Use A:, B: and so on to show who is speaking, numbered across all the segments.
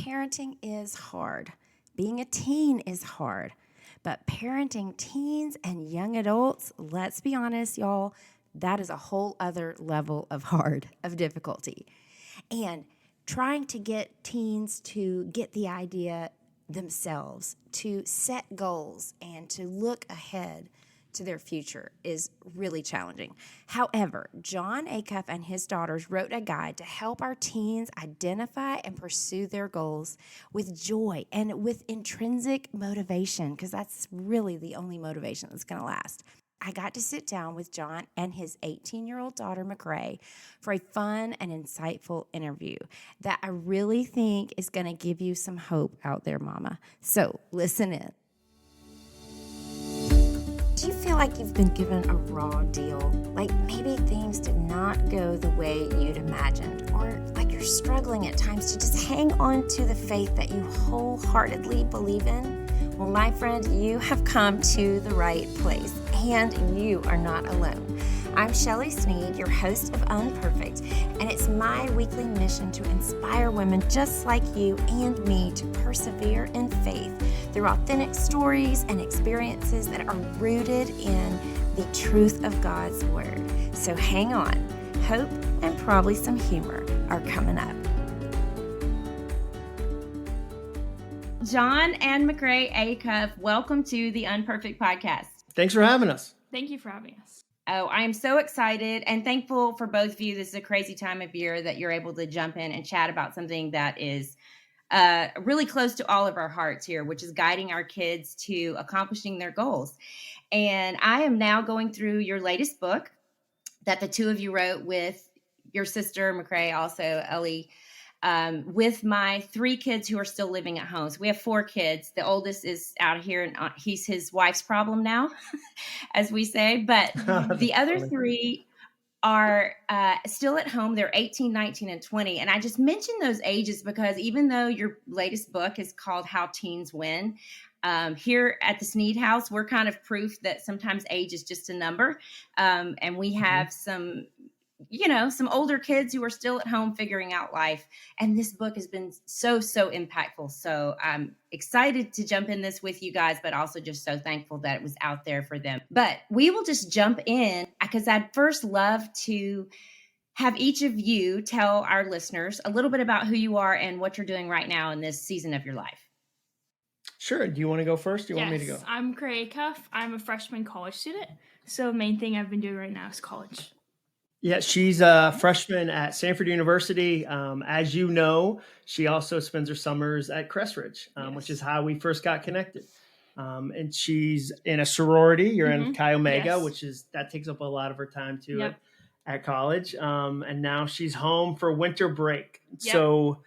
A: parenting is hard. Being a teen is hard. But parenting teens and young adults, let's be honest, y'all, that is a whole other level of hard, of difficulty. And trying to get teens to get the idea themselves, to set goals and to look ahead to their future is really challenging. However, Jon Acuff and his daughters wrote a guide to help our teens identify and pursue their goals with joy and with intrinsic motivation, because that's really the only motivation that's going to last. I got to sit down with Jon and his 18-year-old daughter, McRae, for a fun and insightful interview that I really think is going to give you some hope out there, Mama. So listen in. Do you feel like you've been given a raw deal? Like maybe things did not go the way you'd imagined, or like you're struggling at times to just hang on to the faith that you wholeheartedly believe in? Well, my friend, you have come to the right place, and you are not alone. I'm Shelly Sneed, your host of UnPerfect, and it's my weekly mission to inspire women just like you and me to persevere in faith through authentic stories and experiences that are rooted in the truth of God's Word. So hang on. Hope and probably some humor are coming up. Jon and McRae Acuff, welcome to the UnPerfect podcast.
B: Thanks for having us.
C: Thank you for having us.
A: Oh, I am so excited and thankful for both of you. This is a crazy time of year that you're able to jump in and chat about something that is really close to all of our hearts here, which is guiding our kids to accomplishing their goals. And I am now going through your latest book that the two of you wrote with your sister, McRae, also Ellie, with my 3 kids who are still living at home. So we have 4 kids. The oldest is out here, and he's his wife's problem now, as we say. But the other 3 are still at home. They're 18, 19, and 20. And I just mentioned those ages because even though your latest book is called How Teens Win, here at the Sneed House, we're kind of proof that sometimes age is just a number. And we have some older kids who are still at home figuring out life. And this book has been so impactful. So I'm excited to jump in this with you guys, but also just so thankful that it was out there for them. But we will just jump in because I'd first love to have each of you tell our listeners a little bit about who you are and what you're doing right now in this season of your life.
B: Sure. Do you want to go first? Do you want me to go?
C: I'm McRae Acuff. I'm a freshman college student. So the main thing I've been doing right now is college.
B: Yeah, she's a freshman at Stanford University. As you know, she also spends her summers at Crestridge, which is how we first got connected. And she's in a sorority. You're in Chi Omega, which that takes up a lot of her time too at college. And now she's home for winter break. Yep. So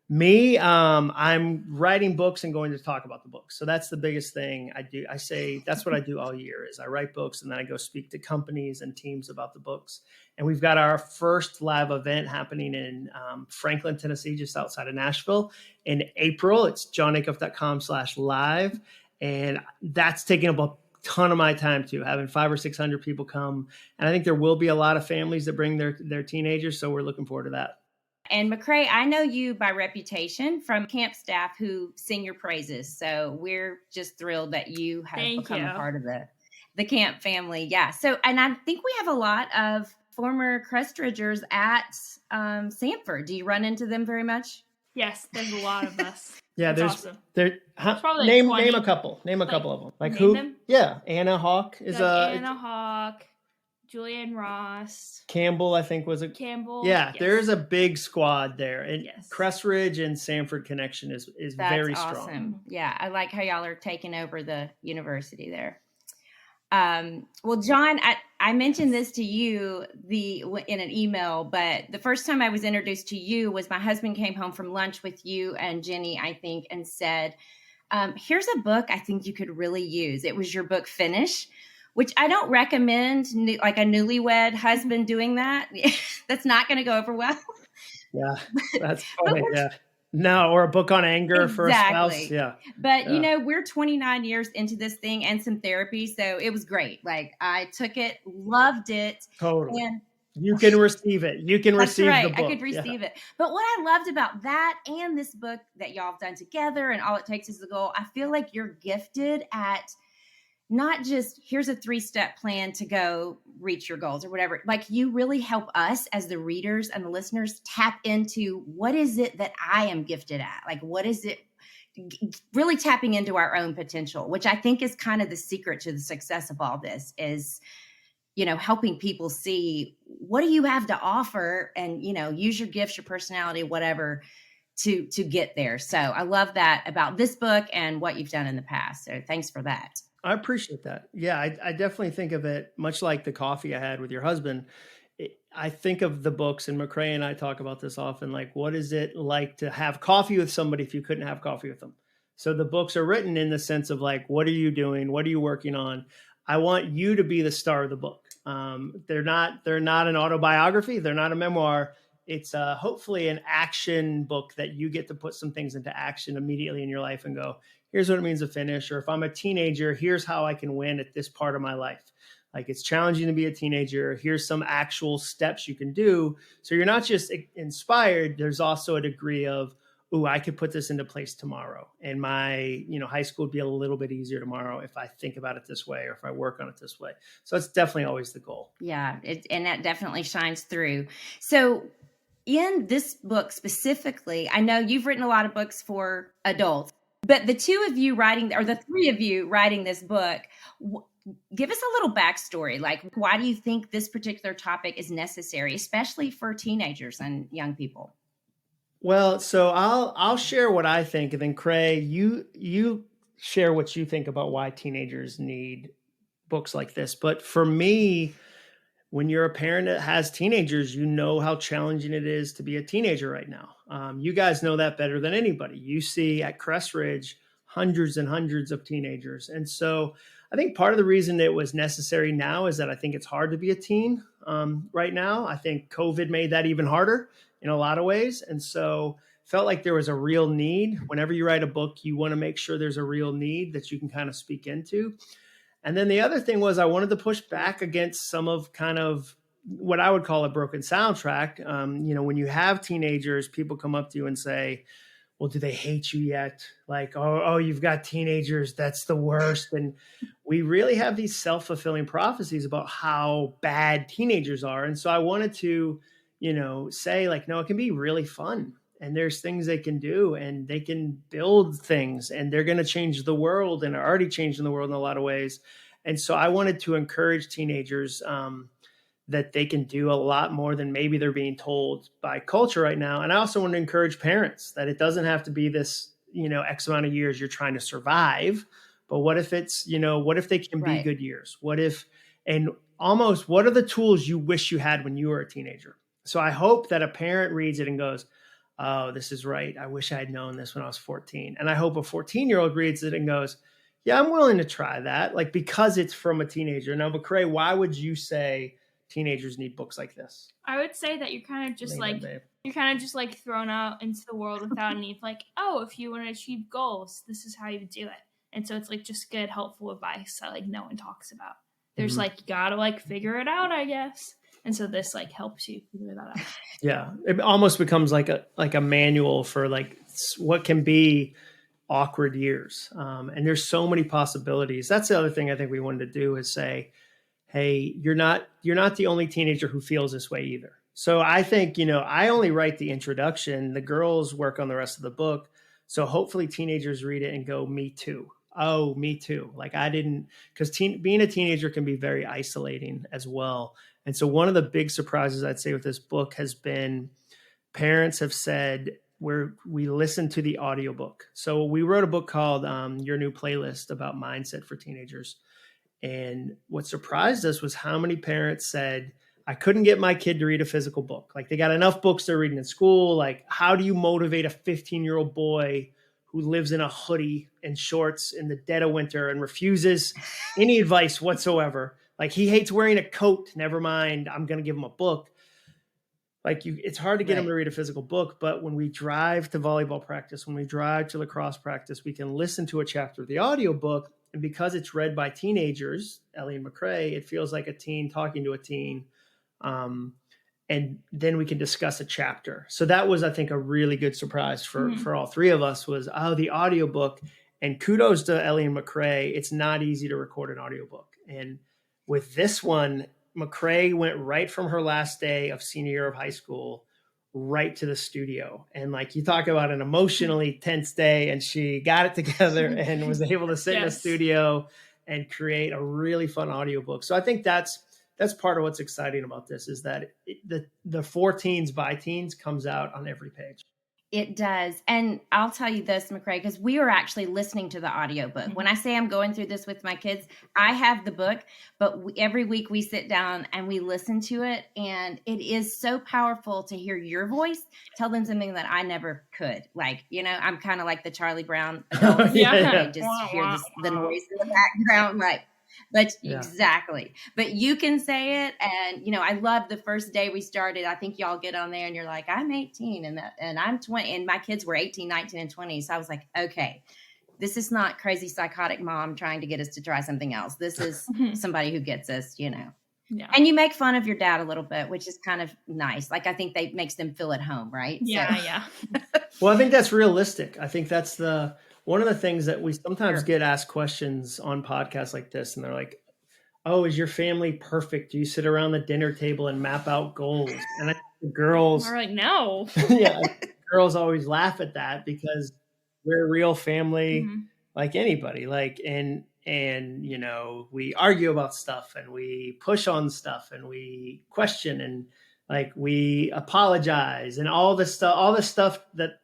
B: me, I'm writing books and going to talk about the books. So that's the biggest thing I do. I say that's what I do all year is I write books and then I go speak to companies and teams about the books. And we've got our first live event happening in Franklin, Tennessee, just outside of Nashville in April. It's jonacuff.com/live. And that's taking up a ton of my time too, having 500 or 600 people come. And I think there will be a lot of families that bring their teenagers. So we're looking forward to that.
A: And McRae, I know you by reputation from camp staff who sing your praises. So we're just thrilled that you have become a part of the camp family. Yeah. So, and I think we have a lot of former Crestridgers at Sanford. Do you run into them very much?
C: Yes, there's a lot of us.
B: Yeah,
C: That's
B: there's
C: awesome.
B: name a couple. Name a couple of them. Like who? Them? Yeah, Anna Hawk is
C: Anna Hawk. Julianne Ross.
B: Campbell, I think, was a
C: Campbell.
B: Yeah, yes. There's a big squad there. And Crestridge and Sanford connection is very strong. That's awesome.
A: Yeah, I like how y'all are taking over the university there. Well, Jon, I mentioned this to you in an email, but the first time I was introduced to you was my husband came home from lunch with you and Jenny, I think, and said, here's a book I think you could really use. It was your book, Finish, which I don't recommend like a newlywed husband doing that. That's not going to go over well.
B: Yeah, that's funny. Yeah. No, or a book on anger for a spouse. Yeah.
A: But, we're 29 years into this thing and some therapy. So it was great. Like I took it, loved it.
B: Totally.
A: And
B: You can receive it. You can
A: That's
B: receive
A: right.
B: the book.
A: I could receive it. But what I loved about that and this book that y'all have done together and All It Takes Is the Goal, I feel like you're gifted at not just here's a 3-step plan to go reach your goals or whatever. Like you really help us as the readers and the listeners tap into what is it that I am gifted at? Like what is it? Really tapping into our own potential, which I think is kind of the secret to the success of all this is, helping people see what do you have to offer and, use your gifts, your personality, whatever to get there. So I love that about this book and what you've done in the past. So thanks for that.
B: I appreciate that. Yeah, I definitely think of it much like the coffee I had with your husband. I think of the books, and McRae and I talk about this often, like what is it like to have coffee with somebody if you couldn't have coffee with them? So the books are written in the sense of like, what are you doing? What are you working on? I want you to be the star of the book. They're not an autobiography. They're not a memoir. It's hopefully an action book that you get to put some things into action immediately in your life and go, here's what it means to finish. Or if I'm a teenager, here's how I can win at this part of my life. Like it's challenging to be a teenager. Here's some actual steps you can do. So you're not just inspired. There's also a degree of, ooh, I could put this into place tomorrow. And my, high school would be a little bit easier tomorrow if I think about it this way or if I work on it this way. So it's definitely always the goal.
A: Yeah, and that definitely shines through. So in this book specifically, I know you've written a lot of books for adults, but the two of you writing, or the three of you writing this book, give us a little backstory. Like, why do you think this particular topic is necessary, especially for teenagers and young people?
B: Well, so I'll share what I think, and then Cray, you share what you think about why teenagers need books like this. But for me, when you're a parent that has teenagers, you know how challenging it is to be a teenager right now. You guys know that better than anybody. You see at Crestridge hundreds and hundreds of teenagers. And so I think part of the reason it was necessary now is that I think it's hard to be a teen right now. I think COVID made that even harder in a lot of ways. And so felt like there was a real need. Whenever you write a book, you want to make sure there's a real need that you can kind of speak into. And then the other thing was I wanted to push back against some of kind of what I would call a broken soundtrack. When you have teenagers, people come up to you and say, well, do they hate you yet? Like, oh, you've got teenagers. That's the worst. And we really have these self-fulfilling prophecies about how bad teenagers are. And so I wanted to, say like, no, it can be really fun. And there's things they can do and they can build things and they're going to change the world and are already changing the world in a lot of ways. And so I wanted to encourage teenagers that they can do a lot more than maybe they're being told by culture right now. And I also want to encourage parents that it doesn't have to be this, X amount of years you're trying to survive. But what if it's, what if they can be good years? What if, and almost what are the tools you wish you had when you were a teenager? So I hope that a parent reads it and goes, oh, this is right. I wish I had known this when I was 14. And I hope a 14-year-old reads it and goes, yeah, I'm willing to try that. Like, because it's from a teenager. Now, McRae, why would you say teenagers need books like this?
C: I would say that you're kind of just thrown out into the world without any like, oh, if you want to achieve goals, this is how you do it. And so it's like just good, helpful advice that like no one talks about. There's like, you gotta like figure it out, I guess. And so this like helps you figure that out.
B: Yeah, it almost becomes like a manual for like what can be awkward years. And there's so many possibilities. That's the other thing I think we wanted to do is say, hey, you're not the only teenager who feels this way either. So I think, I only write the introduction. The girls work on the rest of the book. So hopefully teenagers read it and go, me too. Oh, me too. Like I didn't, because being a teenager can be very isolating as well. And so one of the big surprises I'd say with this book has been parents have said we listen to the audiobook. So we wrote a book called Your New Playlist about mindset for teenagers. And what surprised us was how many parents said, I couldn't get my kid to read a physical book. Like they got enough books they're reading in school. Like how do you motivate a 15-year-old boy who lives in a hoodie and shorts in the dead of winter and refuses any advice whatsoever? Like he hates wearing a coat. Never mind. I'm going to give him a book. Like it's hard to get him to read a physical book. But when we drive to volleyball practice, when we drive to lacrosse practice, we can listen to a chapter of the audiobook. And because it's read by teenagers, Ellie and McRae, it feels like a teen talking to a teen. and then we can discuss a chapter. So that was, I think, a really good surprise for all three of us was, the audiobook. And kudos to Ellie and McRae. It's not easy to record an audiobook. And with this one, McRae went right from her last day of senior year of high school right to the studio. And like you talk about an emotionally tense day, and she got it together and was able to sit in the studio and create a really fun audiobook. So I think that's part of what's exciting about this is that the for teens by teens comes out on every page.
A: It does. And I'll tell you this, McRae, because we are actually listening to the audiobook. When I say I'm going through this with my kids, I have the book, but every week we sit down and we listen to it. And it is so powerful to hear your voice tell them something that I never could. Like, I'm kind of like the Charlie Brown adult. I just hear the noise in the background, right? But exactly. But you can say it. And, I love the first day we started. I think y'all get on there and you're like, I'm 18 and I'm 20 and my kids were 18, 19 and 20. So I was like, okay, this is not crazy psychotic mom trying to get us to try something else. This is somebody who gets us, Yeah. And you make fun of your dad a little bit, which is kind of nice. Like, I think that makes them feel at home, right?
C: Yeah.
A: So.
C: Yeah.
B: Well, I think that's realistic. I think that's one of the things that we sometimes get asked questions on podcasts like this, and they're like, oh, is your family perfect? Do you sit around the dinner table and map out goals? And I think the girls
C: are like, no.
B: Girls always laugh at that because we're a real family like anybody. And we argue about stuff and we push on stuff and we question and like we apologize and all the stuff that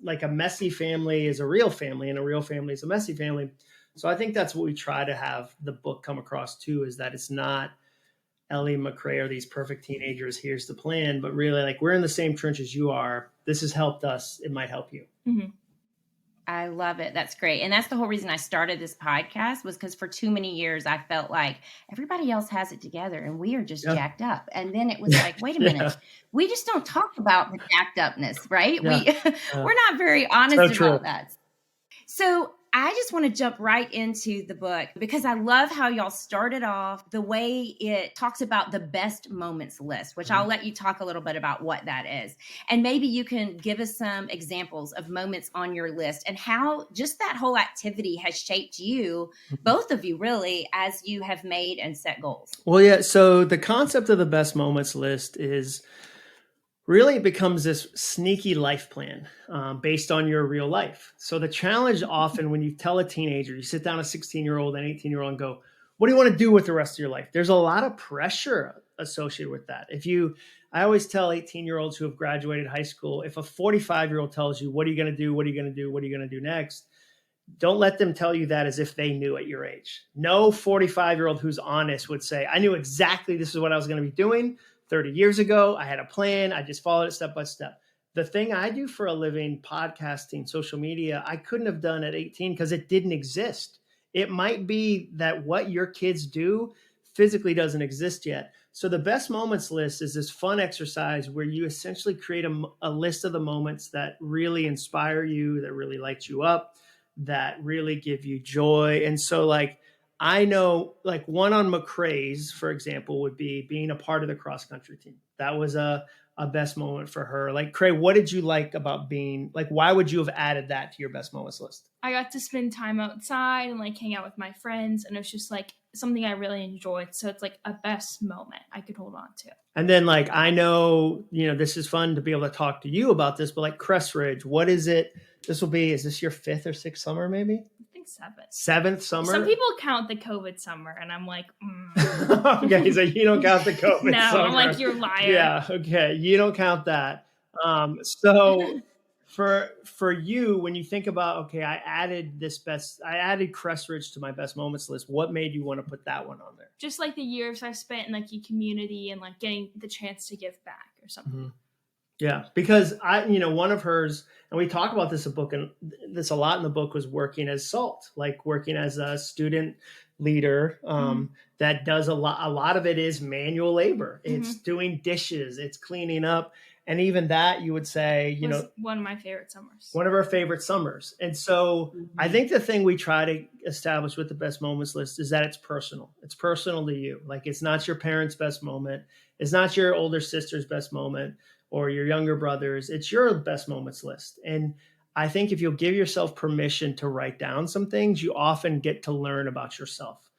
B: like a messy family is a real family and a real family is a messy family. So I think that's what we try to have the book come across too, is that it's not Ellie and McRae are these perfect teenagers. Here's the plan, but really like we're in the same trench as you are. This has helped us. It might help you.
A: Mm-hmm. I love it. That's great. And that's the whole reason I started this podcast was because for too many years, I felt like everybody else has it together and we are just jacked up. And then it was like, wait a minute, we just don't talk about the jacked upness, right? We're not very honest about that. So I just want to jump right into the book because I love how y'all started off the way it talks about the best moments list, which I'll let you talk a little bit about what that is. And maybe you can give us some examples of moments on your list and how just that whole activity has shaped you, both of you really, as you have made and set goals.
B: Well, yeah. So the concept of the best moments list is really it becomes this sneaky life plan based on your real life. So the challenge often when you tell a teenager, you sit down a 16-year-old and 18-year-old and go, what do you want to do with the rest of your life? There's a lot of pressure associated with that. I always tell 18-year-olds who have graduated high school, if a 45-year-old tells you, what are you going to do? What are you going to do? What are you going to do next? Don't let them tell you that as if they knew at your age. No 45-year-old who's honest would say, I knew exactly this is what I was going to be doing 30 years ago. I had a plan. I just followed it step by step. The thing I do for a living, podcasting, social media, I couldn't have done at 18 because it didn't exist. It might be that what your kids do physically doesn't exist yet. So the best moments list is this fun exercise where you essentially create a list of the moments that really inspire you, that really light you up, that really give you joy. And so like, I know like one on McRae's, for example, would be being a part of the cross country team. That was a best moment for her. Like, Craig, what did you like about why would you have added that to your best moments list?
C: I got to spend time outside and like hang out with my friends. And it was just like something I really enjoyed. So it's like a best moment I could hold on to. And
B: then like, I know, this is fun to be able to talk to you about this, but like Crest Ridge, what is it? Is this your 5th or 6th summer maybe? Seventh summer.
C: Some people count the COVID summer, and I'm like,
B: okay, so you don't count the COVID
C: no,
B: summer.
C: I'm like, you're a liar.
B: Yeah, okay, you don't count that. So for you, when you think about, okay, I added Crest Ridge to my best moments list. What made you want to put that one on there?
C: Just like the years I spent in like the community and like getting the chance to give back or something.
B: Mm-hmm. Yeah, because one of hers, and we talk about this a lot in the book, was working as SALT, like working as a student leader. That does a lot of it is manual labor. It's doing dishes, it's cleaning up. And even that you would say,
C: was one of my favorite summers.
B: One of our favorite summers. And so I think the thing we try to established with the best moments list is that it's personal. It's personal to you. Like, it's not your parents' best moment. It's not your older sister's best moment or your younger brother's. It's your best moments list. And I think if you'll give yourself permission to write down some things, you often get to learn about yourself,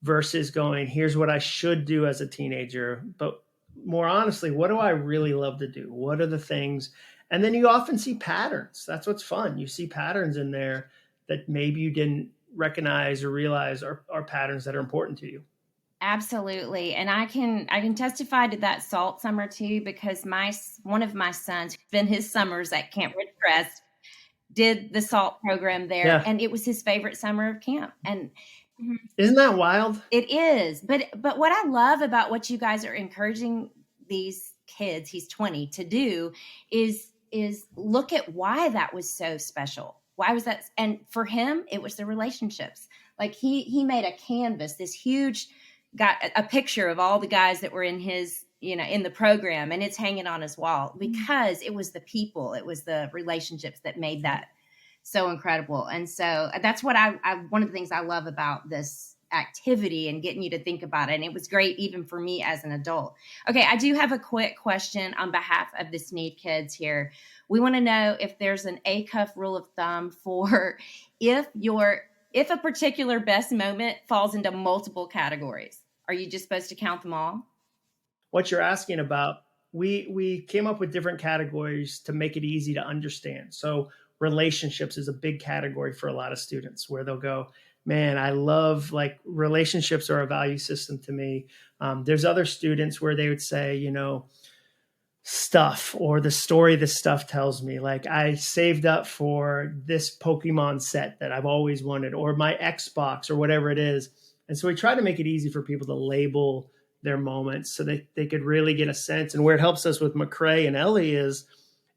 B: versus going, here's what I should do as a teenager. But more honestly, what do I really love to do? What are the things? And then you often see patterns. That's what's fun. You see patterns in there that maybe you didn't recognize or realize are patterns that are important to you.
A: Absolutely. And I can testify to that SALT summer too, because one of my sons spent his summers at Camp Ridgecrest, did the SALT program there, and it was his favorite summer of camp. And
B: isn't that wild?
A: It is. But what I love about what you guys are encouraging these kids, he's 20, to do is look at why that was so special. Why was that? And for him, it was the relationships. Like he made a canvas, this huge, got a picture of all the guys that were in his, in the program, and it's hanging on his wall because it was the people, it was the relationships that made that so incredible. And so that's what I one of the things I love about this activity and getting you to think about it. And it was great even for me as an adult. Okay, I do have a quick question on behalf of the Sneed kids here. We want to know if there's an Acuff rule of thumb for if a particular best moment falls into multiple categories. Are you just supposed to count them all?
B: What you're asking about, we came up with different categories to make it easy to understand. So relationships is a big category for a lot of students where they'll go, man, I love, like, relationships are a value system to me. There's other students where they would say, stuff, or the story this stuff tells me. Like, I saved up for this Pokemon set that I've always wanted, or my Xbox, or whatever it is. And so we try to make it easy for people to label their moments so that they could really get a sense. And where it helps us with McRae and Ellie is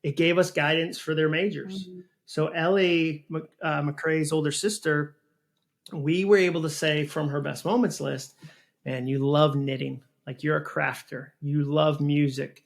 B: it gave us guidance for their majors. Mm-hmm. So Ellie, McRae's older sister, we were able to say from her best moments list, man, you love knitting. Like, you're a crafter. You love music.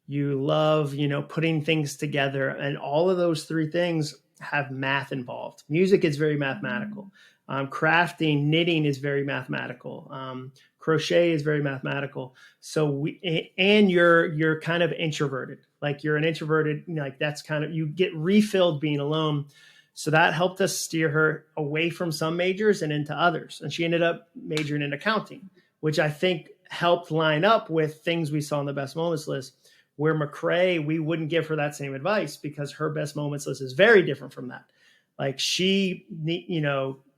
B: You love, putting things together. And all of those three things have math involved. Music is very mathematical. Crafting, knitting is very mathematical. Crochet is very mathematical. So you're kind of introverted. Like, you're an introverted, like, that's kind of, you get refilled being alone. So that helped us steer her away from some majors and into others. And she ended up majoring in accounting, which I think helped line up with things we saw on the best moments list, where McRae, we wouldn't give her that same advice because her best moments list is very different from that. Like, she,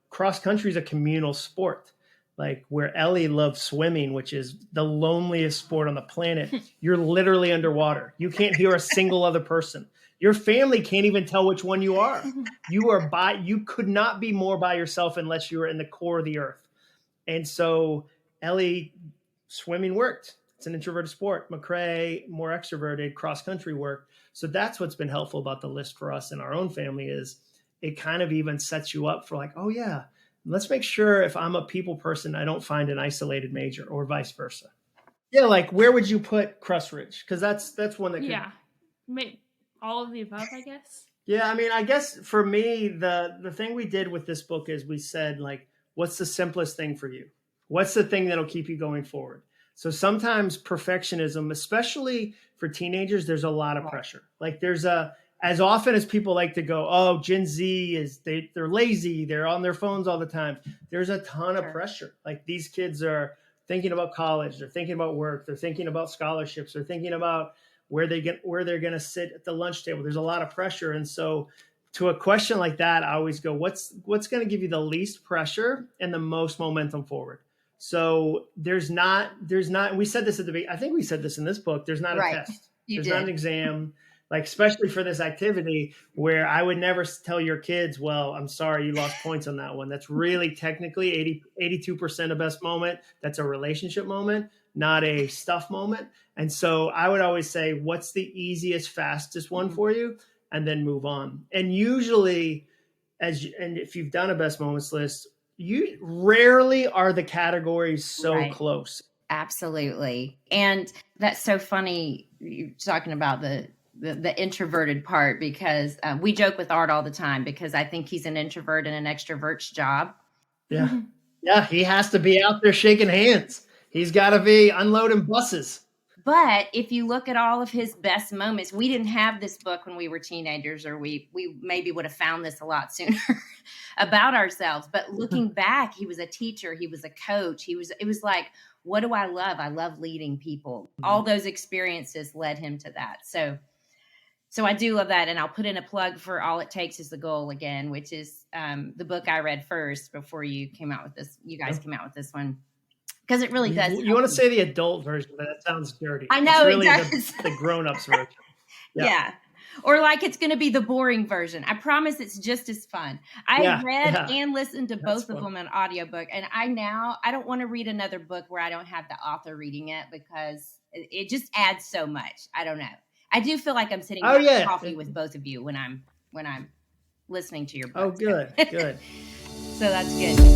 B: cross country is a communal sport. Like, where Ellie loves swimming, which is the loneliest sport on the planet. You're literally underwater. You can't hear a single other person. Your family can't even tell which one you are. You could not be more by yourself unless you were in the core of the earth. And so Ellie, swimming worked. It's an introverted sport. McRae, more extroverted, cross country worked. So that's what's been helpful about the list for us in our own family is it kind of even sets you up for, like, oh yeah, let's make sure if I'm a people person, I don't find an isolated major, or vice versa. Yeah, like, where would you put Crestridge? Because that's one that could...
C: Yeah, all of the above, I guess.
B: Yeah, I mean, I guess for me, the thing we did with this book is we said, like, what's the simplest thing for you? What's the thing that'll keep you going forward? So sometimes perfectionism, especially for teenagers, there's a lot of pressure. Like, as often as people like to go, oh, Gen Z they're lazy, they're on their phones all the time. There's a ton of pressure. Like, these kids are thinking about college, they're thinking about work, they're thinking about scholarships, they're thinking about where they're going to sit at the lunch table. There's a lot of pressure. And so to a question like that, I always go, what's going to give you the least pressure and the most momentum forward? So there's not, we said this at the beginning, I think we said this in this book, there's not a test. There's not an exam, like, especially for this activity, where I would never tell your kids, well, I'm sorry, you lost points on that one. That's really technically 82% of best moment. That's a relationship moment, not a stuff moment. And so I would always say, what's the easiest, fastest one for you? And then move on. And usually, and if you've done a best moments list, you rarely are the categories so close.
A: Absolutely. And that's so funny. You're talking about the the introverted part, because we joke with Art all the time, because I think he's an introvert in an extrovert's job.
B: Yeah. Yeah, he has to be out there shaking hands. He's got to be unloading buses.
A: But if you look at all of his best moments, we didn't have this book when we were teenagers, or we maybe would have found this a lot sooner about ourselves. But looking back, he was a teacher, he was a coach, it was like, what do I love? I love leading people. All those experiences led him to that. So I do love that. And I'll put in a plug for All It Takes Is the Goal again, which is the book I read first before you came out with this. You guys came out with this one. Because it really does.
B: You want to say the adult version, but that sounds dirty.
A: I know,
B: it's really
A: it does.
B: the grown-ups version.
A: Yeah. Or like it's going to be the boring version. I promise it's just as fun. I read and listened to both of them in audiobook. And I don't want to read another book where I don't have the author reading it, because it just adds so much. I don't know. I do feel like I'm sitting having coffee with both of you when I'm listening to your book.
B: Oh, good.
A: So that's good.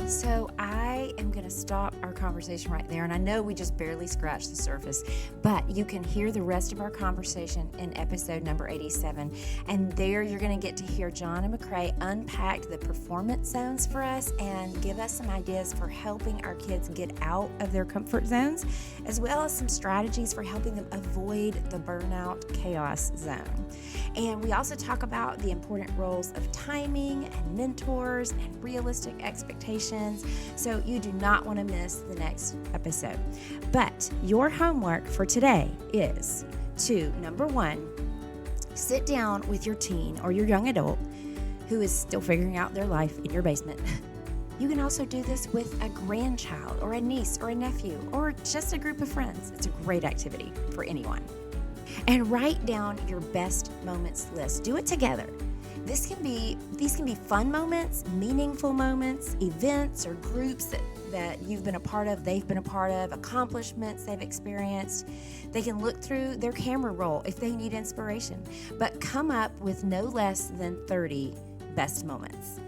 D: So I am going to stop our conversation right there. And I know we just barely scratched the surface, but you can hear the rest of our conversation in episode number 87. And there you're going to get to hear Jon and McRae unpack the performance zones for us and give us some ideas for helping our kids get out of their comfort zones, as well as some strategies for helping them avoid the burnout chaos zone. And we also talk about the important roles of timing and mentors and realistic expectations. So you do not want to miss the next episode. But your homework for today is to, number one, sit down with your teen or your young adult who is still figuring out their life in your basement. You can also do this with a grandchild or a niece or a nephew or just a group of friends. It's a great activity for anyone. And write down your best moments list. Do it together. These can be fun moments, meaningful moments, events or groups that you've been a part of, they've been a part of, accomplishments they've experienced. They can look through their camera roll if they need inspiration, but come up with no less than 30 best moments.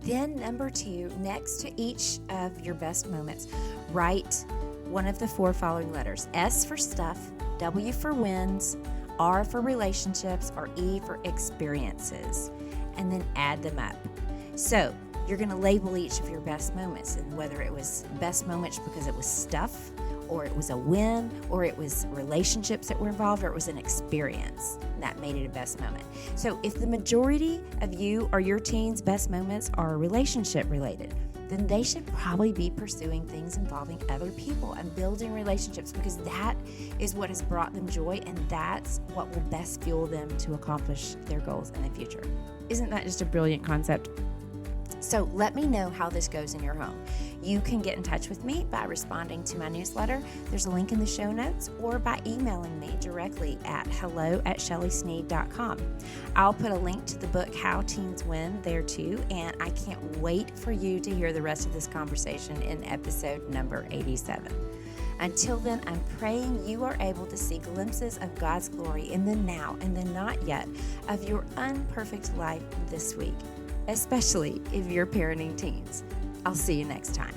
D: Then number 2, next to each of your best moments, write one of the 4 following letters: S for stuff, W for wins, R for relationships, or E for experiences, and then add them up. So you're going to label each of your best moments, and whether it was best moments because it was stuff, or it was a win, or it was relationships that were involved, or it was an experience that made it a best moment. So if the majority of you or your teen's best moments are relationship related, then they should probably be pursuing things involving other people and building relationships, because that is what has brought them joy, and that's what will best fuel them to accomplish their goals in the future. Isn't that just a brilliant concept? So let me know how this goes in your home. You can get in touch with me by responding to my newsletter. There's a link in the show notes, or by emailing me directly at hello@shelleysneed.com. I'll put a link to the book How Teens Win there too, and I can't wait for you to hear the rest of this conversation in episode number 87. Until then, I'm praying you are able to see glimpses of God's glory in the now and the not yet of your unperfect life this week, especially if you're parenting teens. I'll see you next time.